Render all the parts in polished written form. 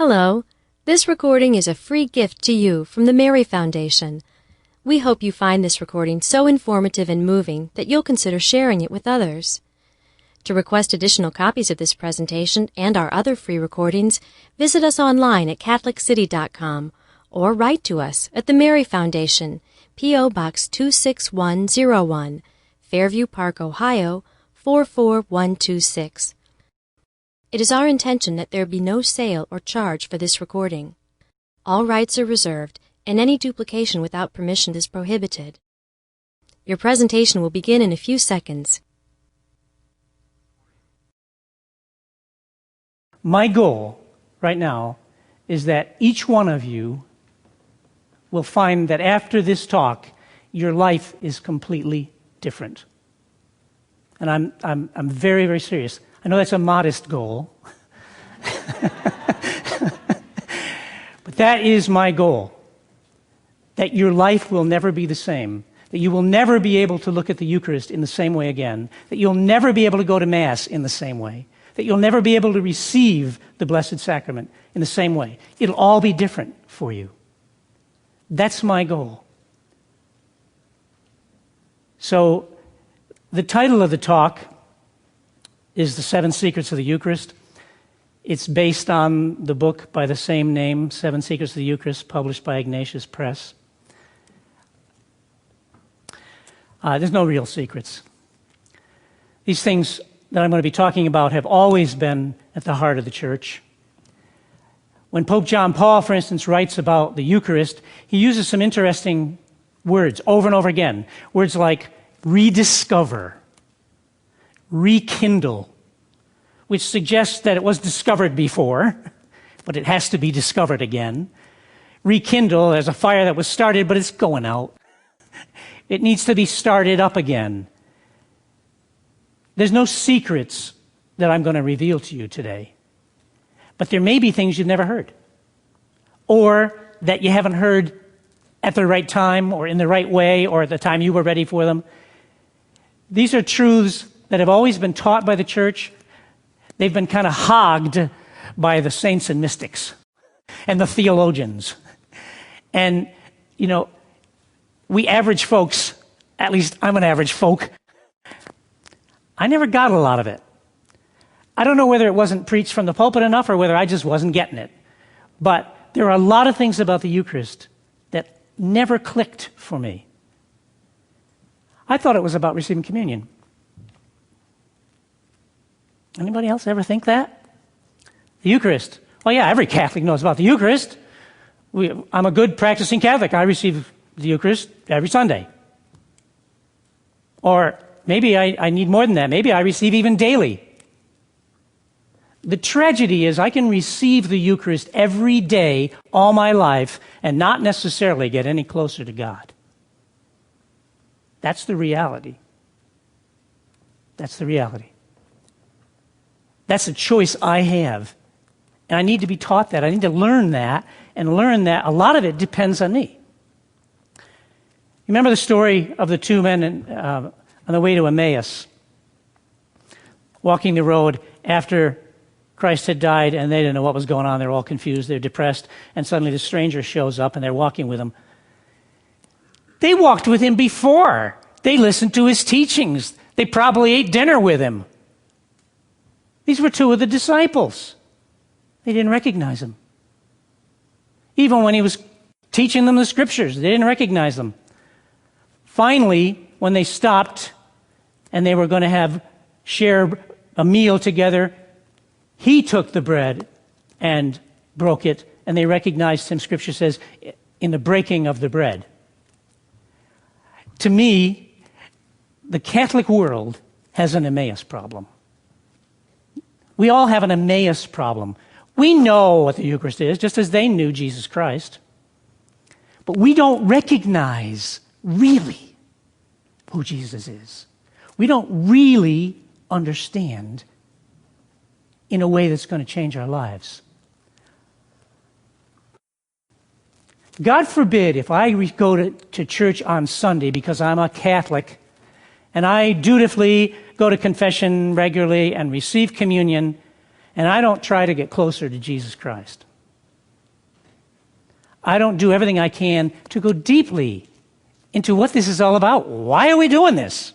Hello. This recording is a free gift to you from the Mary Foundation. We hope you find this recording so informative and moving that you'll consider sharing it with others. To request additional copies of this presentation and our other free recordings, visit us online at Catholicity.com or write to us at the Mary Foundation, P.O. Box 26101, Fairview Park, Ohio 44126. It is our intention that there be no sale or charge for this recording. All rights are reserved, and any duplication without permission is prohibited. Your presentation will begin in a few seconds. My goal right now is that each one of you will find that after this talk, your life is completely different. And I'm very, very serious. I know that's a modest goal, but that is my goal, that your life will never be the same, that you will never be able to look at the Eucharist in the same way again, that you'll never be able to go to Mass in the same way, that you'll never be able to receive the Blessed Sacrament in the same way. It'll all be different for you. That's my goal. So the title of the talk is The Seven Secrets of the Eucharist. It's based on the book by the same name, Seven Secrets of the Eucharist, published by Ignatius Press. There's no real secrets. These things that I'm going to be talking about have always been at the heart of the Church. When Pope John Paul, for instance, writes about the Eucharist, he uses some interesting words over and over again. Words like rediscover, rekindle, which suggests that it was discovered before, but it has to be discovered again. Rekindle, there's a fire that was started, but it's going out. It needs to be started up again. There's no secrets that I'm going to reveal to you today, but there may be things you've never heard, or that you haven't heard at the right time, or in the right way, or at the time you were ready for them. These are truths that have always been taught by the Church. They've been kind of hogged by the saints and mystics and the theologians. And, you know, we average folks, at least I'm an average folk, I never got a lot of it. I don't know whether it wasn't preached from the pulpit enough or whether I just wasn't getting it. But there are a lot of things about the Eucharist that never clicked for me. I thought it was about receiving communion. Anybody else ever think that? The Eucharist. Oh yeah, every Catholic knows about the Eucharist. I'm a good practicing Catholic. I receive the Eucharist every Sunday. Or maybe I need more than that. Maybe I receive even daily. The tragedy is I can receive the Eucharist every day, all my life, and not necessarily get any closer to God. That's the reality. That's the reality. That's a choice I have. And I need to be taught that. I need to learn that, and learn that a lot of it depends on me. Remember the story of the two men on the way to Emmaus, walking the road after Christ had died, and they didn't know what was going on. They're all confused. They're depressed. And suddenly the stranger shows up, and they're walking with him. They walked with him before. They listened to his teachings. They probably ate dinner with him. These were two of the disciples. They didn't recognize him. Even when he was teaching them the scriptures, they didn't recognize them. Finally, when they stopped and they were going to share a meal together, he took the bread and broke it, and they recognized him, Scripture says, in the breaking of the bread. To me, the Catholic world has an Emmaus problem. We all have an Emmaus problem. We know what the Eucharist is, just as they knew Jesus Christ. But we don't recognize really who Jesus is. We don't really understand in a way that's going to change our lives. God forbid if I go to church on Sunday because I'm a Catholic and I dutifully go to confession regularly and receive communion, and I don't try to get closer to Jesus Christ. I don't do everything I can to go deeply into what this is all about. Why are we doing this?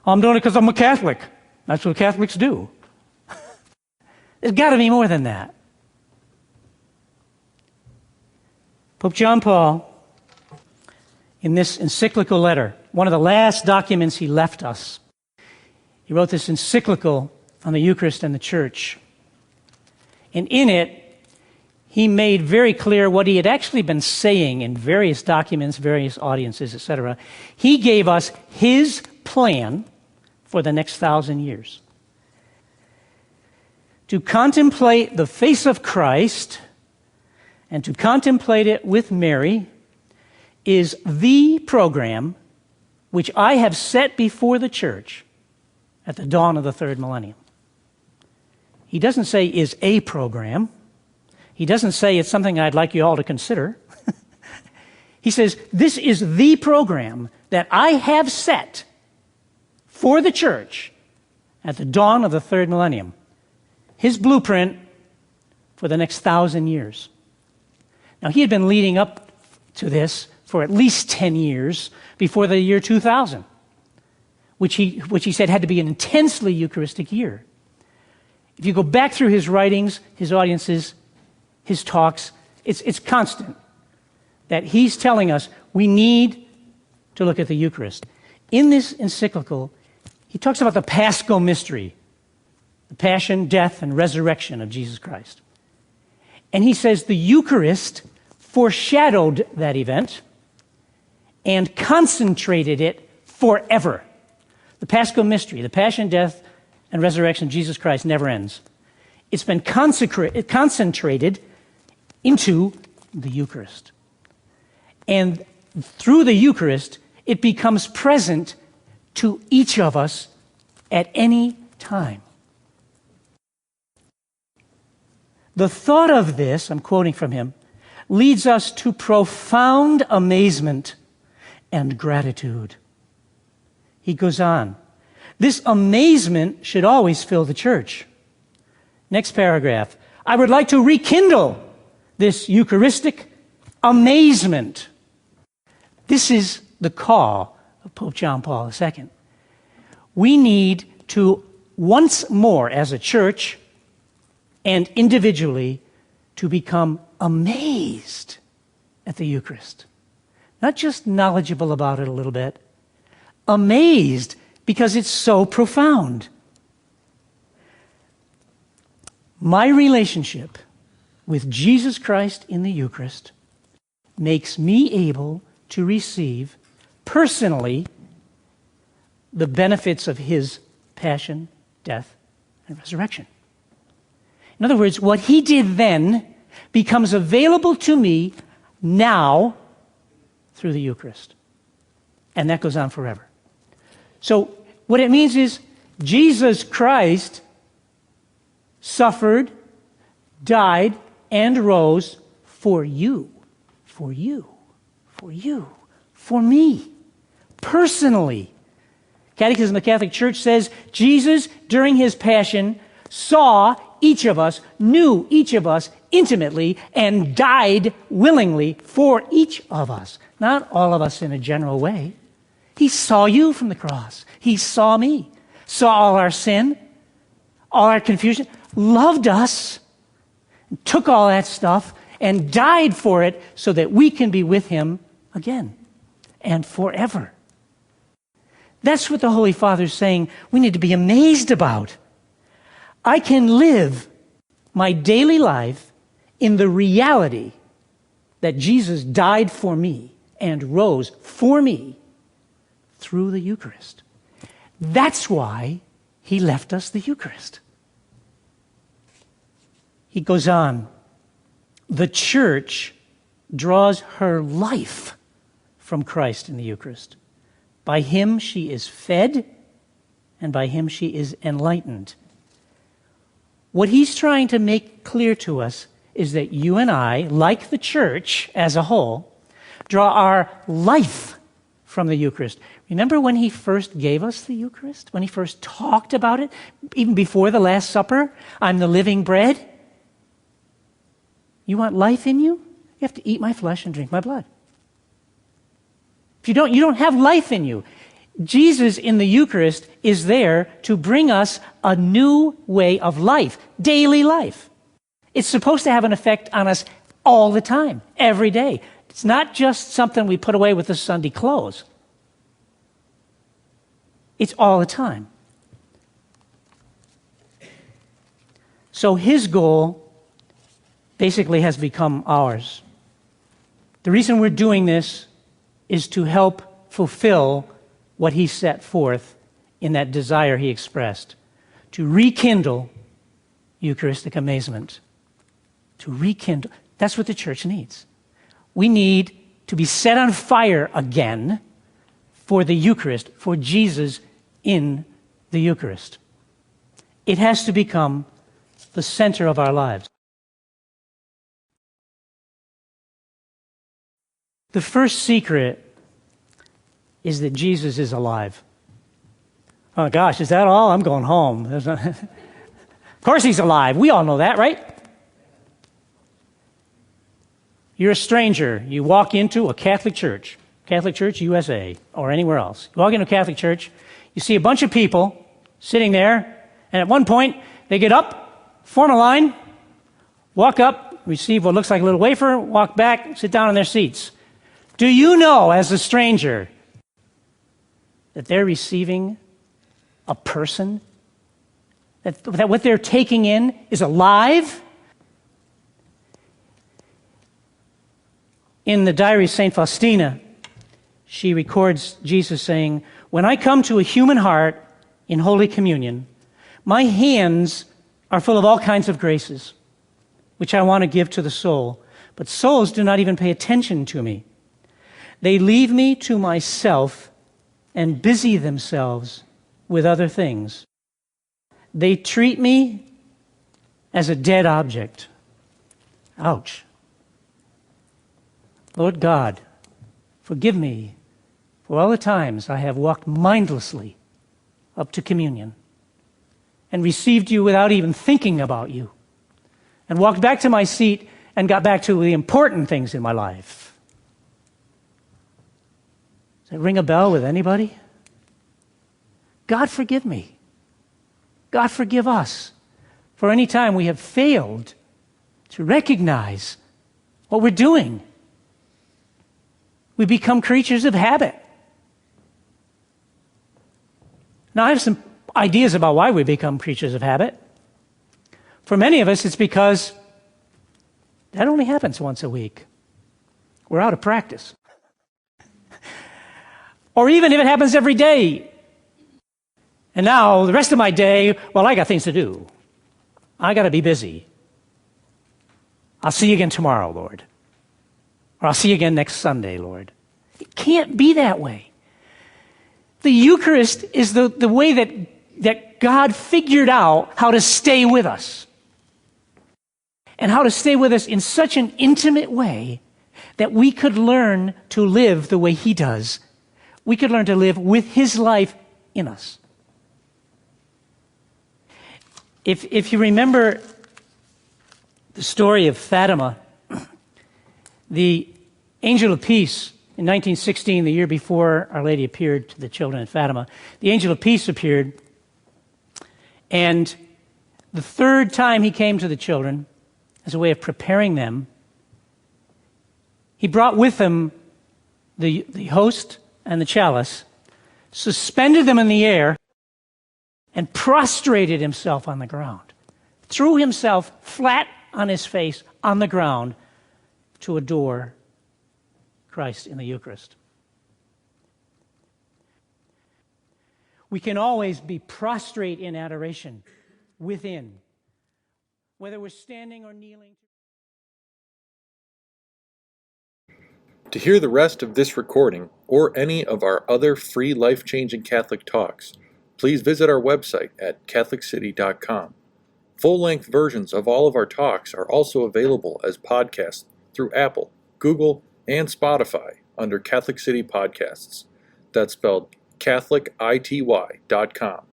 I'm doing it because I'm a Catholic. That's what Catholics do. There's got to be more than that. Pope John Paul, in this encyclical letter, one of the last documents he left us, he wrote this encyclical on the Eucharist and the Church. And in it, he made very clear what he had actually been saying in various documents, various audiences, etc. He gave us his plan for the next 1,000 years. To contemplate the face of Christ and to contemplate it with Mary is the program which I have set before the church at the dawn of the third millennium. He doesn't say is a program. He doesn't say it's something I'd like you all to consider. He says this is the program that I have set for the church at the dawn of the third millennium. His blueprint for the next 1,000 years. Now, he had been leading up to this for at least 10 years before the year 2000, which he said had to be an intensely Eucharistic year. If you go back through his writings, his audiences, his talks, it's constant that he's telling us we need to look at the Eucharist. In this encyclical, he talks about the Paschal mystery, the passion, death, and resurrection of Jesus Christ. And he says the Eucharist foreshadowed that event and concentrated it forever. The Paschal mystery, the passion, death, and resurrection of Jesus Christ never ends. It's been concentrated into the Eucharist. And through the Eucharist, it becomes present to each of us at any time. The thought of this, I'm quoting from him, leads us to profound amazement and gratitude. He goes on. This amazement should always fill the church. Next paragraph. I would like to rekindle this Eucharistic amazement. This is the call of Pope John Paul II. We need to once more, as a church and individually, to become amazed at the Eucharist. Not just knowledgeable about it a little bit, amazed because it's so profound. My relationship with Jesus Christ in the Eucharist makes me able to receive personally the benefits of his passion, death, and resurrection. In other words, what he did then becomes available to me now through the Eucharist. And that goes on forever. So what it means is Jesus Christ suffered, died, and rose for you, for you, for you, for me, personally. Catechism of the Catholic Church says Jesus, during his passion, saw each of us, knew each of us intimately, and died willingly for each of us. Not all of us in a general way. He saw you from the cross. He saw me, saw all our sin, all our confusion, loved us, took all that stuff, and died for it so that we can be with him again and forever. That's what the Holy Father is saying we need to be amazed about. I can live my daily life in the reality that Jesus died for me and rose for me through the Eucharist. That's why he left us the Eucharist. He goes on, the church draws her life from Christ in the Eucharist. By him she is fed, and by him she is enlightened. What he's trying to make clear to us is that you and I, like the church as a whole, draw our life from the Eucharist. Remember when he first gave us the Eucharist? When he first talked about it? Even before the Last Supper? I'm the living bread. You want life in you? You have to eat my flesh and drink my blood. If you don't have life in you. Jesus in the Eucharist is there to bring us a new way of life, daily life. It's supposed to have an effect on us all the time, every day. It's not just something we put away with the Sunday clothes. It's all the time. So his goal basically has become ours. The reason we're doing this is to help fulfill what he set forth in that desire he expressed, to rekindle Eucharistic amazement. To rekindle. That's what the church needs. We need to be set on fire again for the Eucharist, for Jesus in the Eucharist. It has to become the center of our lives. The first secret is that Jesus is alive. Oh gosh, is that all? I'm going home. Of course he's alive. We all know that, right? You're a stranger. You walk into a Catholic Church USA, or anywhere else. You walk into a Catholic church, you see a bunch of people sitting there, and at one point, they get up, form a line, walk up, receive what looks like a little wafer, walk back, sit down in their seats. Do you know, as a stranger, that they're receiving a person? That what they're taking in is alive? In the diary of St. Faustina, she records Jesus saying, "When I come to a human heart in Holy Communion, my hands are full of all kinds of graces, which I want to give to the soul. But souls do not even pay attention to me. They leave me to myself and busy themselves with other things. They treat me as a dead object." Ouch. Lord God, forgive me for all the times I have walked mindlessly up to communion and received you without even thinking about you, and walked back to my seat and got back to the important things in my life. Does that ring a bell with anybody? God forgive me. God forgive us for any time we have failed to recognize what we're doing. We become creatures of habit. Now, I have some ideas about why we become creatures of habit. For many of us, it's because that only happens once a week. We're out of practice. Or even if it happens every day. And now, the rest of my day, well, I got things to do. I got to be busy. I'll see you again tomorrow, Lord. Or I'll see you again next Sunday, Lord. It can't be that way. The Eucharist is the way that God figured out how to stay with us. And how to stay with us in such an intimate way that we could learn to live the way he does. We could learn to live with his life in us. If you remember the story of Fatima, the angel of peace in 1916, the year before Our Lady appeared to the children in Fatima, the angel of peace appeared, and the third time he came to the children, as a way of preparing them, he brought with him the host and the chalice, suspended them in the air, and prostrated himself on the ground, threw himself flat on his face on the ground to adore Christ in the Eucharist. We can always be prostrate in adoration within, whether we're standing or kneeling. To hear the rest of this recording or any of our other free life-changing Catholic talks, please visit our website at Catholicity.com. Full-length versions of all of our talks are also available as podcasts through Apple, Google, and Spotify under Catholicity Podcasts. That's spelled CatholicITY.com.